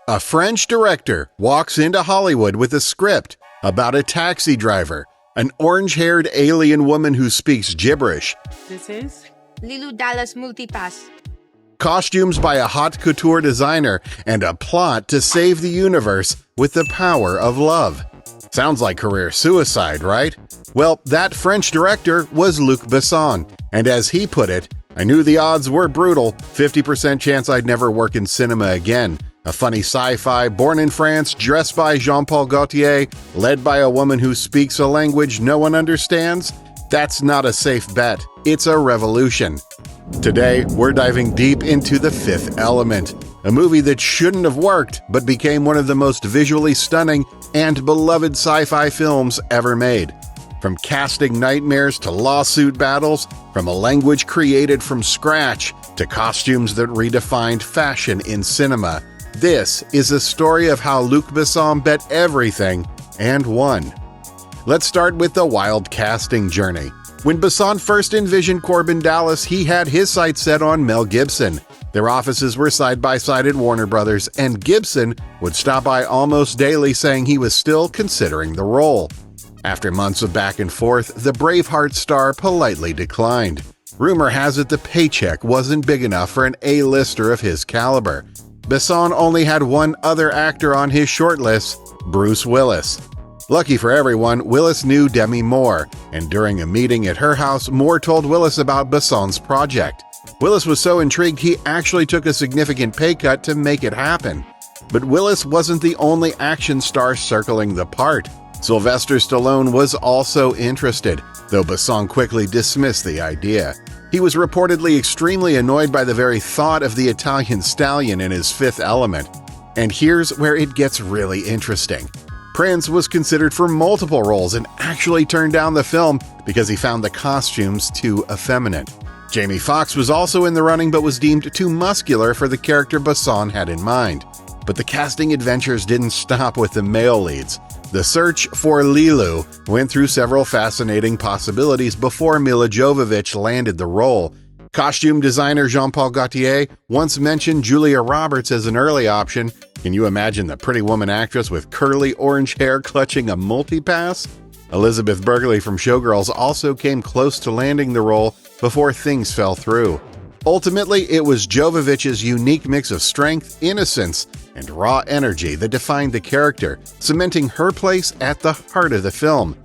A French director walks into Hollywood with a script about a taxi driver, an orange-haired alien woman who speaks gibberish. This is Leeloo Dallas Multipass. Costumes by a haute couture designer, and a plot to save the universe with the power of love. Sounds like career suicide, right? Well, that French director was Luc Besson, and as he put it, I knew the odds were brutal, 50% chance I'd never work in cinema again. A funny sci-fi, born in France, dressed by Jean-Paul Gaultier, led by a woman who speaks a language no one understands? That's not a safe bet. It's a revolution. Today, we're diving deep into The Fifth Element, a movie that shouldn't have worked, but became one of the most visually stunning and beloved sci-fi films ever made. From casting nightmares to lawsuit battles, from a language created from scratch to costumes that redefined fashion in cinema, this is a story of how Luc Besson bet everything and won. Let's start with the wild casting journey. When Besson first envisioned Korben Dallas, he had his sights set on Mel Gibson. Their offices were side by side at Warner Brothers, and Gibson would stop by almost daily saying he was still considering the role. After months of back and forth, the Braveheart star politely declined. Rumor has it the paycheck wasn't big enough for an A-lister of his caliber. Besson only had one other actor on his shortlist, Bruce Willis. Lucky for everyone, Willis knew Demi Moore, and during a meeting at her house, Moore told Willis about Besson's project. Willis was so intrigued he actually took a significant pay cut to make it happen. But Willis wasn't the only action star circling the part. Sylvester Stallone was also interested, though Besson quickly dismissed the idea. He was reportedly extremely annoyed by the very thought of the Italian stallion in his Fifth Element. And here's where it gets really interesting. Prince was considered for multiple roles and actually turned down the film because he found the costumes too effeminate. Jamie Foxx was also in the running but was deemed too muscular for the character Besson had in mind. But the casting adventures didn't stop with the male leads. The search for Leeloo went through several fascinating possibilities before Milla Jovovich landed the role. Costume designer Jean-Paul Gaultier once mentioned Julia Roberts as an early option. Can you imagine the pretty woman actress with curly orange hair clutching a multipass? Elizabeth Berkley from Showgirls also came close to landing the role before things fell through. Ultimately, it was Jovovich's unique mix of strength, innocence, and raw energy that defined the character, cementing her place at the heart of the film.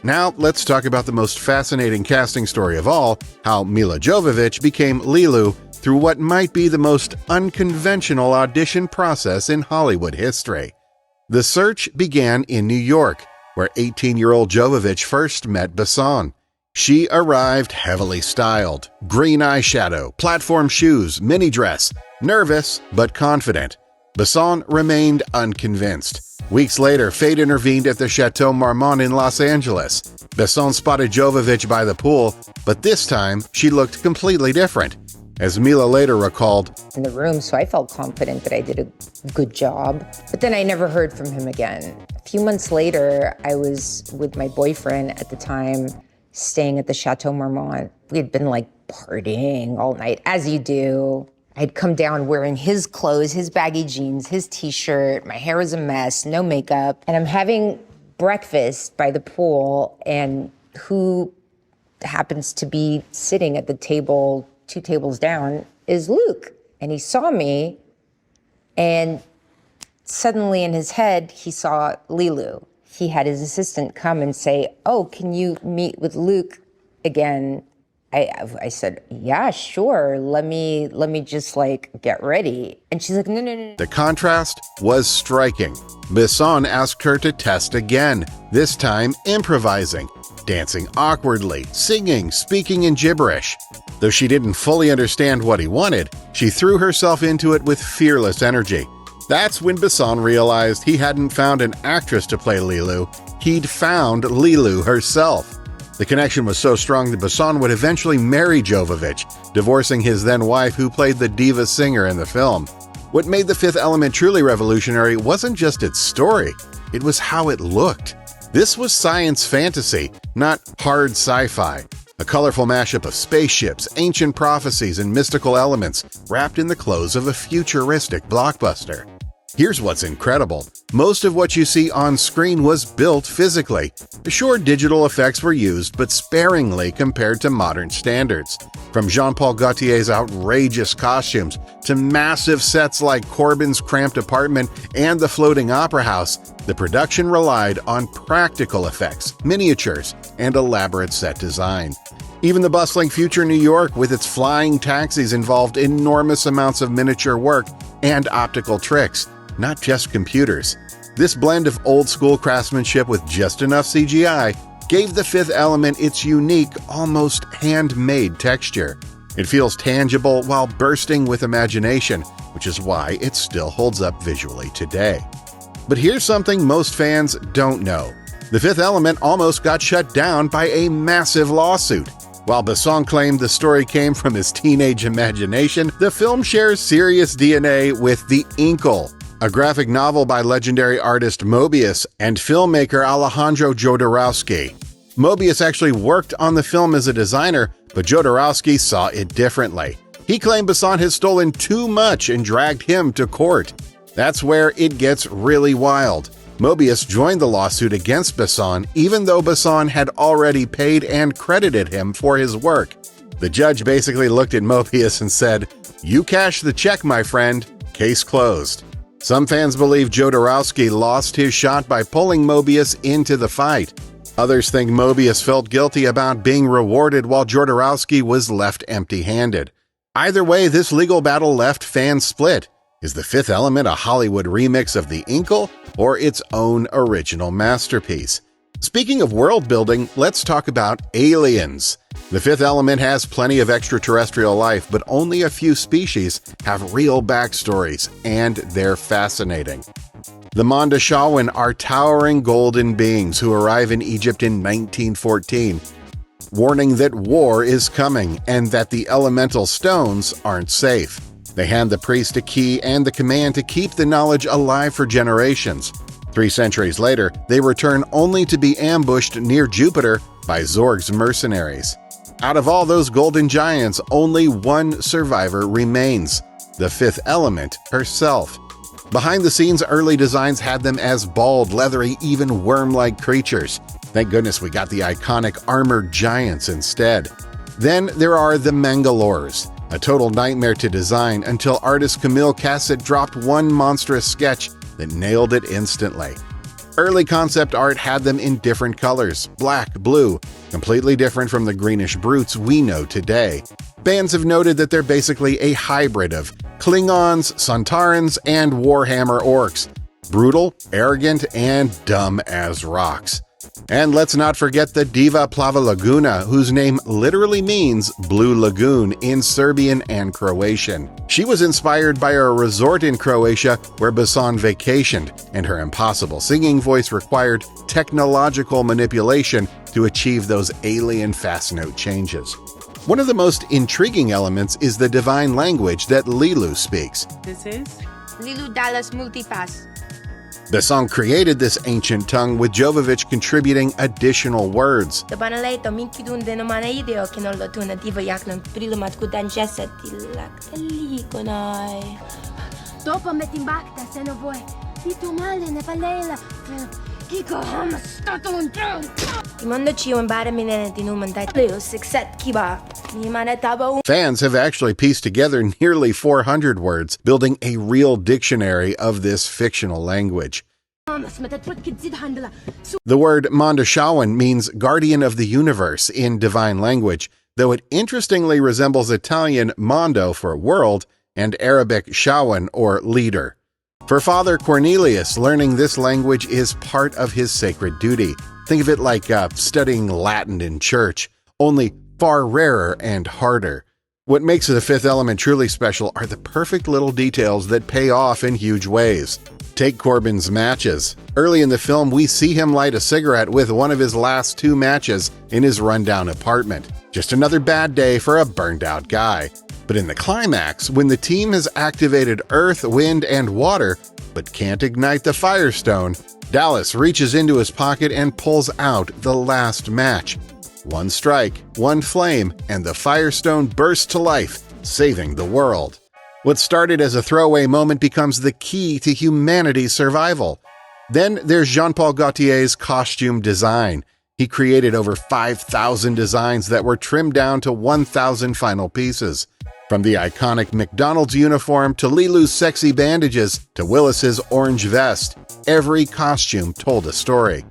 Now, let's talk about the most fascinating casting story of all, how Milla Jovovich became Leeloo through what might be the most unconventional audition process in Hollywood history. The search began in New York, where 18-year-old Jovovich first met Besson. She arrived heavily styled, green eyeshadow, platform shoes, mini dress, nervous but confident. Besson remained unconvinced. Weeks later, fate intervened at the Chateau Marmont in Los Angeles. Besson spotted Jovovich by the pool, but this time she looked completely different. As Milla later recalled, in the room, so I felt confident that I did a good job. But then I never heard from him again. A few months later, I was with my boyfriend at the time, staying at the Chateau Marmont. We had been like partying all night, as you do. I'd come down wearing his clothes, his baggy jeans, his t-shirt. My hair was a mess, no makeup. And I'm having breakfast by the pool, and who happens to be sitting at the table 2 tables down is Luc. And he saw me, and suddenly in his head, he saw Leeloo. He had his assistant come and say, "Oh, can you meet with Luc again?" I said, "Yeah, sure. Let me just like get ready." And she's like, "No. The contrast was striking. Besson asked her to test again, this time improvising, dancing awkwardly, singing, speaking in gibberish. Though she didn't fully understand what he wanted, she threw herself into it with fearless energy. That's when Besson realized he hadn't found an actress to play Leeloo, he'd found Leeloo herself. The connection was so strong that Besson would eventually marry Jovovich, divorcing his then-wife who played the Diva singer in the film. What made The Fifth Element truly revolutionary wasn't just its story, it was how it looked. This was science fantasy, not hard sci-fi. A colorful mashup of spaceships, ancient prophecies, and mystical elements wrapped in the clothes of a futuristic blockbuster. Here's what's incredible. Most of what you see on screen was built physically. Sure, digital effects were used, but sparingly compared to modern standards. From Jean-Paul Gaultier's outrageous costumes to massive sets like Korben's cramped apartment and the floating opera house, the production relied on practical effects, miniatures, and elaborate set design. Even the bustling future New York with its flying taxis involved enormous amounts of miniature work and optical tricks, not just computers. This blend of old-school craftsmanship with just enough CGI gave The Fifth Element its unique, almost handmade texture. It feels tangible while bursting with imagination, which is why it still holds up visually today. But here's something most fans don't know. The Fifth Element almost got shut down by a massive lawsuit. While Besson claimed the story came from his teenage imagination, the film shares serious DNA with The Incal, a graphic novel by legendary artist Moebius and filmmaker Alejandro Jodorowsky. Moebius actually worked on the film as a designer, but Jodorowsky saw it differently. He claimed Besson had stolen too much and dragged him to court. That's where it gets really wild. Moebius joined the lawsuit against Besson, even though Besson had already paid and credited him for his work. The judge basically looked at Moebius and said, "You cash the check, my friend. Case closed." Some fans believe Jodorowsky lost his shot by pulling Moebius into the fight. Others think Moebius felt guilty about being rewarded while Jodorowsky was left empty-handed. Either way, this legal battle left fans split. Is The Fifth Element a Hollywood remix of The Incal or its own original masterpiece? Speaking of world building, let's talk about aliens. The Fifth Element has plenty of extraterrestrial life, but only a few species have real backstories, and they're fascinating. The Mondoshawan are towering golden beings who arrive in Egypt in 1914, warning that war is coming and that the elemental stones aren't safe. They hand the priest a key and the command to keep the knowledge alive for generations. 3 centuries later, they return only to be ambushed near Jupiter by Zorg's mercenaries. Out of all those golden giants, only one survivor remains, the Fifth Element herself. Behind the scenes, early designs had them as bald, leathery, even worm-like creatures. Thank goodness we got the iconic armored giants instead. Then there are the Mangalores, a total nightmare to design until artist Camille Cassett dropped one monstrous sketch that nailed it instantly. Early concept art had them in different colors, black, blue, completely different from the greenish brutes we know today. Fans have noted that they're basically a hybrid of Klingons, Sontarans, and Warhammer orcs. Brutal, arrogant, and dumb as rocks. And let's not forget the Diva Plava Laguna, whose name literally means Blue Lagoon in Serbian and Croatian. She was inspired by a resort in Croatia where Besson vacationed, and her impossible singing voice required technological manipulation to achieve those alien fast note changes. One of the most intriguing elements is the divine language that Leeloo speaks. This is Leeloo Dallas Multipass. Besson created this ancient tongue, with Jovovich contributing additional words. Fans have actually pieced together nearly 400 words, building a real dictionary of this fictional language. The word Mondoshawan means guardian of the universe in divine language, though it interestingly resembles Italian mondo for world and Arabic shawan or leader. For Father Cornelius, learning this language is part of his sacred duty. Think of it like studying Latin in church, only far rarer and harder. What makes The Fifth Element truly special are the perfect little details that pay off in huge ways. Take Korben's matches. Early in the film, we see him light a cigarette with one of his last 2 matches in his rundown apartment. Just another bad day for a burned-out guy. But in the climax, when the team has activated earth, wind, and water, but can't ignite the Firestone, Dallas reaches into his pocket and pulls out the last match. One strike, one flame, and the Firestone bursts to life, saving the world. What started as a throwaway moment becomes the key to humanity's survival. Then there's Jean-Paul Gaultier's costume design. He created over 5,000 designs that were trimmed down to 1,000 final pieces. From the iconic McDonald's uniform to Leeloo's sexy bandages to Willis's orange vest, every costume told a story.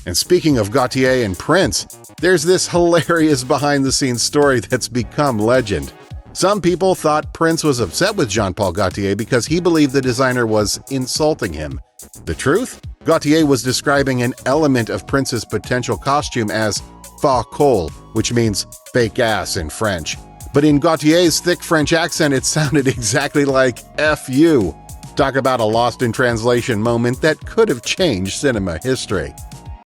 And speaking of Gaultier and Prince, there's this hilarious behind-the-scenes story that's become legend. Some people thought Prince was upset with Jean-Paul Gaultier because he believed the designer was insulting him. The truth? Gaultier was describing an element of Prince's potential costume as faux col, which means fake ass in French. But in Gaultier's thick French accent, it sounded exactly like F you. Talk about a lost in translation moment that could have changed cinema history.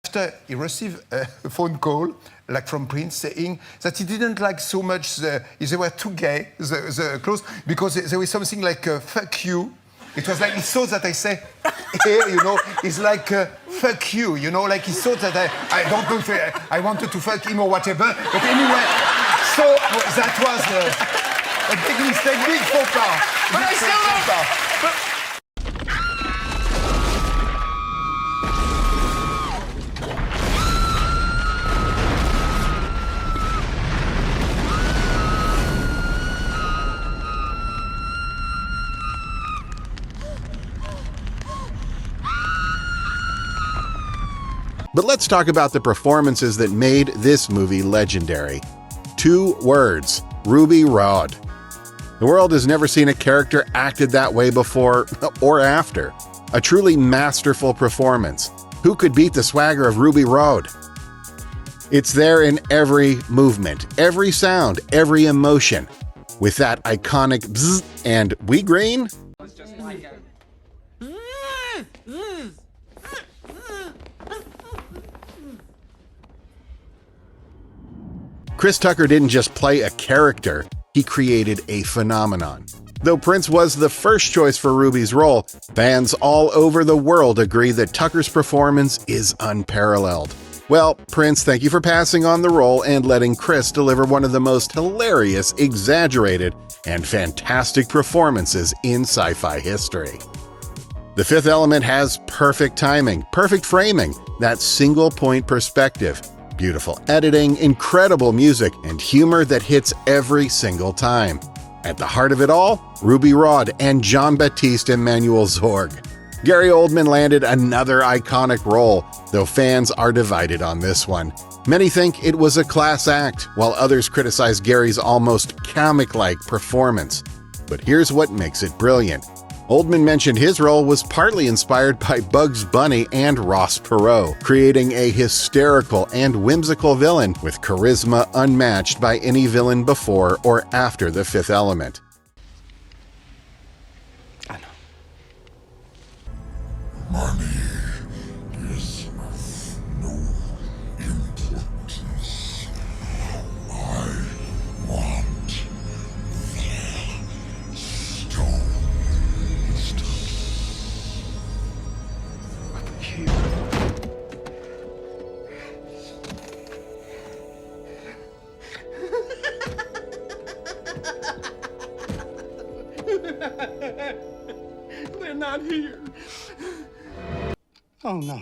After he received a phone call, like from Prince, saying that he didn't like so much they were too gay, the clothes, because there was something like fuck you. It was like he saw that I say here, it's like fuck you, like he thought that I don't know if I wanted to fuck him or whatever, but anyway, so that was a big mistake, big faux pas. But I still don't. But let's talk about the performances that made this movie legendary. 2 words: Ruby Rhod. The world has never seen a character acted that way before or after. A truly masterful performance. Who could beat the swagger of Ruby Rhod? It's there in every movement, every sound, every emotion. With that iconic bzzz and we green? Chris Tucker didn't just play a character, he created a phenomenon. Though Prince was the first choice for Ruby's role, fans all over the world agree that Tucker's performance is unparalleled. Well, Prince, thank you for passing on the role and letting Chris deliver one of the most hilarious, exaggerated, and fantastic performances in sci-fi history. The Fifth Element has perfect timing, perfect framing, that single-point perspective, beautiful editing, incredible music, and humor that hits every single time. At the heart of it all, Ruby Rhod and Jean-Baptiste Emmanuel Zorg. Gary Oldman landed another iconic role, though fans are divided on this one. Many think it was a class act, while others criticize Gary's almost comic-like performance. But here's what makes it brilliant. Oldman mentioned his role was partly inspired by Bugs Bunny and Ross Perot, creating a hysterical and whimsical villain with charisma unmatched by any villain before or after The Fifth Element. I know. Money is of no importance. I want the stone. They're not here. Oh no.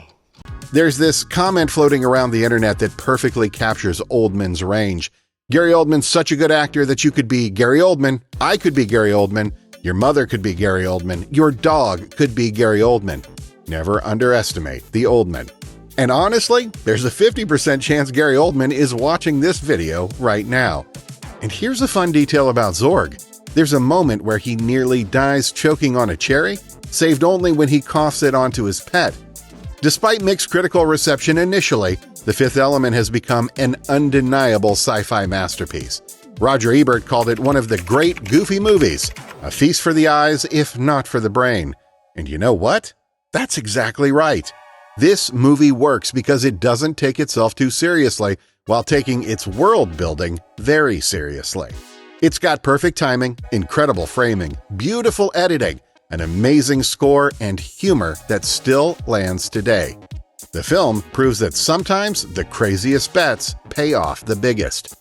There's this comment floating around the internet that perfectly captures Oldman's range. Gary Oldman's such a good actor that you could be Gary Oldman, I could be Gary Oldman, your mother could be Gary Oldman, your dog could be Gary Oldman. Never underestimate the Oldman. And honestly, there's a 50% chance Gary Oldman is watching this video right now. And here's a fun detail about Zorg. There's a moment where he nearly dies choking on a cherry, saved only when he coughs it onto his pet. Despite mixed critical reception initially, The Fifth Element has become an undeniable sci-fi masterpiece. Roger Ebert called it one of the great goofy movies, a feast for the eyes if not for the brain. And you know what? That's exactly right. This movie works because it doesn't take itself too seriously while taking its world building very seriously. It's got perfect timing, incredible framing, beautiful editing, an amazing score, and humor that still lands today. The film proves that sometimes the craziest bets pay off the biggest.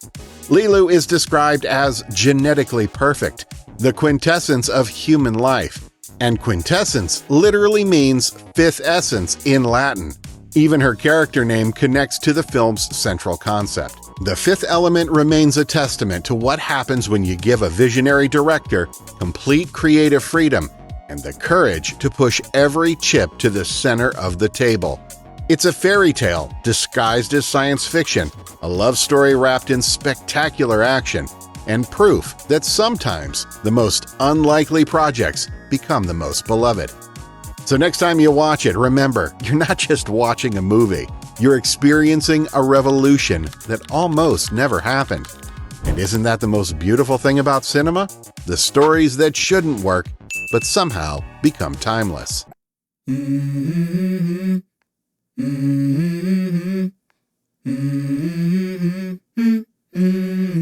Leeloo is described as genetically perfect, the quintessence of human life. And quintessence literally means fifth essence in Latin. Even her character name connects to the film's central concept. The fifth element remains a testament to what happens when you give a visionary director complete creative freedom and the courage to push every chip to the center of the table. It's a fairy tale disguised as science fiction, a love story wrapped in spectacular action, and proof that sometimes the most unlikely projects become the most beloved. So next time you watch it, remember, you're not just watching a movie, you're experiencing a revolution that almost never happened. And isn't that the most beautiful thing about cinema? The stories that shouldn't work, but somehow become timeless.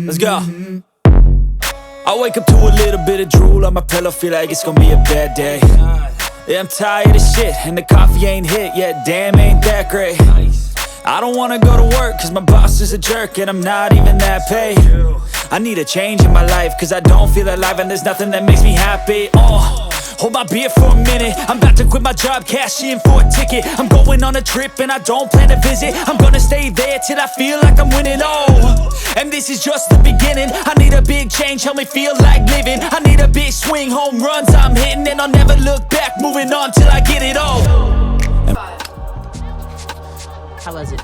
Let's go. I wake up to a little bit of drool on my pillow, feel like it's gonna be a bad day. Yeah, I'm tired of shit, and the coffee ain't hit yet, damn, ain't that great. I don't wanna go to work, cause my boss is a jerk, and I'm not even that paid. I need a change in my life, cause I don't feel alive, and there's nothing that makes me happy. Hold my beer for a minute, I'm about to quit my job, cash in for a ticket. I'm going on a trip and I don't plan to visit. I'm gonna stay there till I feel like I'm winning, and this is just the beginning. I need a big change, help me feel like living. I need a big swing, home runs I'm hitting, and I'll never look back, moving on till I get it all. How was it?